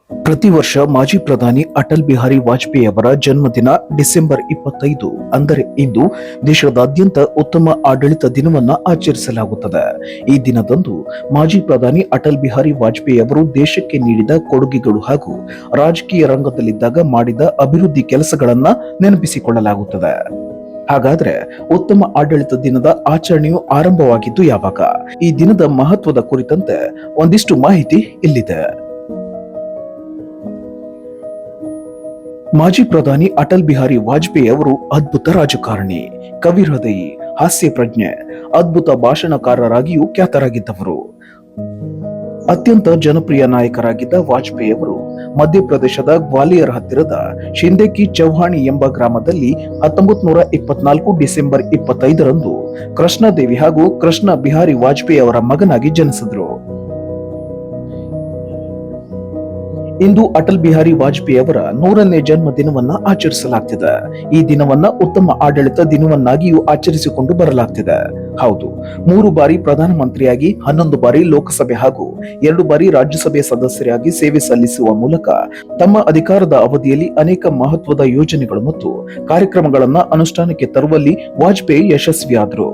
ಪ್ರತಿ ವರ್ಷ ಮಾಜಿ ಪ್ರಧಾನಿ ಅಟಲ್ ಬಿಹಾರಿ ವಾಜಪೇಯಿ ಅವರ ಜನ್ಮದಿನ ಡಿಸೆಂಬರ್ 25 ಅಂದರೆ ಇಂದು ದೇಶದಾದ್ಯಂತ ಉತ್ತಮ ಆಡಳಿತ ದಿನವನ್ನ ಆಚರಿಸಲಾಗುತ್ತದೆ. ಈ ದಿನದಂದು ಮಾಜಿ ಪ್ರಧಾನಿ ಅಟಲ್ ಬಿಹಾರಿ ವಾಜಪೇಯಿ ಅವರು ದೇಶಕ್ಕೆ ನೀಡಿದ ಕೊಡುಗೆಗಳು ಹಾಗೂ ರಾಜಕೀಯ ರಂಗದಲ್ಲಿದ್ದಾಗ ಮಾಡಿದ ಅಭಿವೃದ್ಧಿ ಕೆಲಸಗಳನ್ನ ನೆನಪಿಸಿಕೊಳ್ಳಲಾಗುತ್ತದೆ. ಹಾಗಾದ್ರೆ ಉತ್ತಮ ಆಡಳಿತ ದಿನದ ಆಚರಣೆಯು ಆರಂಭವಾಗಿದ್ದು ಯಾವಾಗ? ಈ ದಿನದ ಮಹತ್ವದ ಕುರಿತಂತೆ ಒಂದಿಷ್ಟು ಮಾಹಿತಿ ಇಲ್ಲಿದೆ. ಮಾಜಿ ಪ್ರಧಾನಿ ಅಟಲ್ ಬಿಹಾರಿ ವಾಜಪೇಯಿ ಅವರು ಅದ್ಭುತ ರಾಜಕಾರಣಿ, ಕವಿ ಹೃದಯಿ, ಹಾಸ್ಯ ಪ್ರಜ್ಞೆ, ಅದ್ಭುತ ಭಾಷಣಕಾರರಾಗಿಯೂ ಖ್ಯಾತರಾಗಿದ್ದವರು. ಅತ್ಯಂತ ಜನಪ್ರಿಯ ನಾಯಕರಾಗಿದ್ದ ವಾಜಪೇಯಿ ಅವರು ಮಧ್ಯಪ್ರದೇಶದ ಗ್ವಾಲಿಯರ್ ಹತ್ತಿರದ ಶಿಂದೆ ಕಿ ಚೌಹಾಣಿ ಎಂಬ ಗ್ರಾಮದಲ್ಲಿ 1924 ಡಿಸೆಂಬರ್ 25ರಂದು ಕೃಷ್ಣದೇವಿ ಹಾಗೂ ಕೃಷ್ಣ ಬಿಹಾರಿ ವಾಜಪೇಯಿ ಅವರ ಮಗನಾಗಿ ಜನಿಸಿದರು. ಇಂದು ಅಟಲ್ ಬಿಹಾರಿ ವಾಜಪೇಯಿ ಅವರ 100ನೇ ಜನ್ಮ ದಿನವನ್ನ ಆಚರಿಸಲಾಗ್ತಿದೆ. ಈ ದಿನವನ್ನ ಉತ್ತಮ ಆಡಳಿತ ದಿನವನ್ನಾಗಿಯೂ ಆಚರಿಸಿಕೊಂಡು ಬರಲಾಗ್ತಿದೆ. ಹೌದು, 3 ಬಾರಿ ಪ್ರಧಾನಮಂತ್ರಿಯಾಗಿ, 11 ಬಾರಿ ಲೋಕಸಭೆ ಹಾಗೂ 2 ಬಾರಿ ರಾಜ್ಯಸಭೆ ಸದಸ್ಯರಾಗಿ ಸೇವೆ ಸಲ್ಲಿಸುವ ಮೂಲಕ ತಮ್ಮ ಅಧಿಕಾರದ ಅವಧಿಯಲ್ಲಿ ಅನೇಕ ಮಹತ್ವದ ಯೋಜನೆಗಳು ಮತ್ತು ಕಾರ್ಯಕ್ರಮಗಳನ್ನ ಅನುಷ್ಠಾನಕ್ಕೆ ತರುವಲ್ಲಿ ವಾಜಪೇಯಿ ಯಶಸ್ವಿಯಾದರು.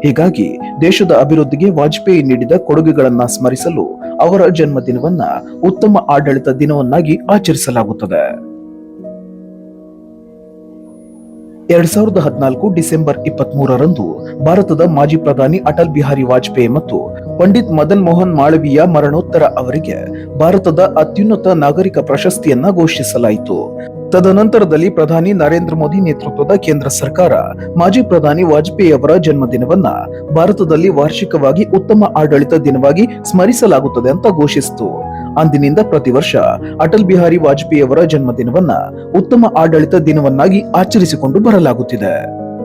ಹೀಗಾಗಿ ದೇಶದ ಅಭಿವೃದ್ಧಿಗೆ ವಾಜಪೇಯಿ ನೀಡಿದ ಕೊಡುಗೆಗಳನ್ನ ಸ್ಮರಿಸಲು ಅವರ ಜನ್ಮದಿನವನ್ನ ಉತ್ತಮ ಆಡಳಿತ ದಿನವನ್ನಾಗಿ ಆಚರಿಸಲಾಗುತ್ತದೆ. 2014 ಡಿಸೆಂಬರ್ 23ರಂದು ಭಾರತದ ಮಾಜಿ ಪ್ರಧಾನಿ ಅಟಲ್ ಬಿಹಾರಿ ವಾಜಪೇಯಿ ಮತ್ತು ಪಂಡಿತ್ ಮದನ್ ಮೋಹನ್ ಮಾಳವೀಯ ಮರಣೋತ್ತರ ಅವರಿಗೆ ಭಾರತದ ಅತ್ಯುನ್ನತ ನಾಗರಿಕ ಪ್ರಶಸ್ತಿಯನ್ನ ಘೋಷಿಸಲಾಯಿತು. ತದನಂತರದಲ್ಲಿ ಪ್ರಧಾನಿ ನರೇಂದ್ರ ಮೋದಿ ನೇತೃತ್ವದ ಕೇಂದ್ರ ಸರ್ಕಾರ ಮಾಜಿ ಪ್ರಧಾನಿ ವಾಜಪೇಯಿ ಅವರ ಜನ್ಮದಿನವನ್ನ ಭಾರತದಲ್ಲಿ ವಾರ್ಷಿಕವಾಗಿ ಉತ್ತಮ ಆಡಳಿತ ದಿನವಾಗಿ ಸ್ಮರಿಸಲಾಗುತ್ತದೆ ಅಂತ ಘೋಷಿಸಿತು. ಅಂದಿನಿಂದ ಪ್ರತಿ ವರ್ಷ ಅಟಲ್ ಬಿಹಾರಿ ವಾಜಪೇಯಿ ಅವರ ಜನ್ಮದಿನವನ್ನ ಉತ್ತಮ ಆಡಳಿತ ದಿನವನ್ನಾಗಿ ಆಚರಿಸಿಕೊಂಡು ಬರಲಾಗುತ್ತಿದೆ.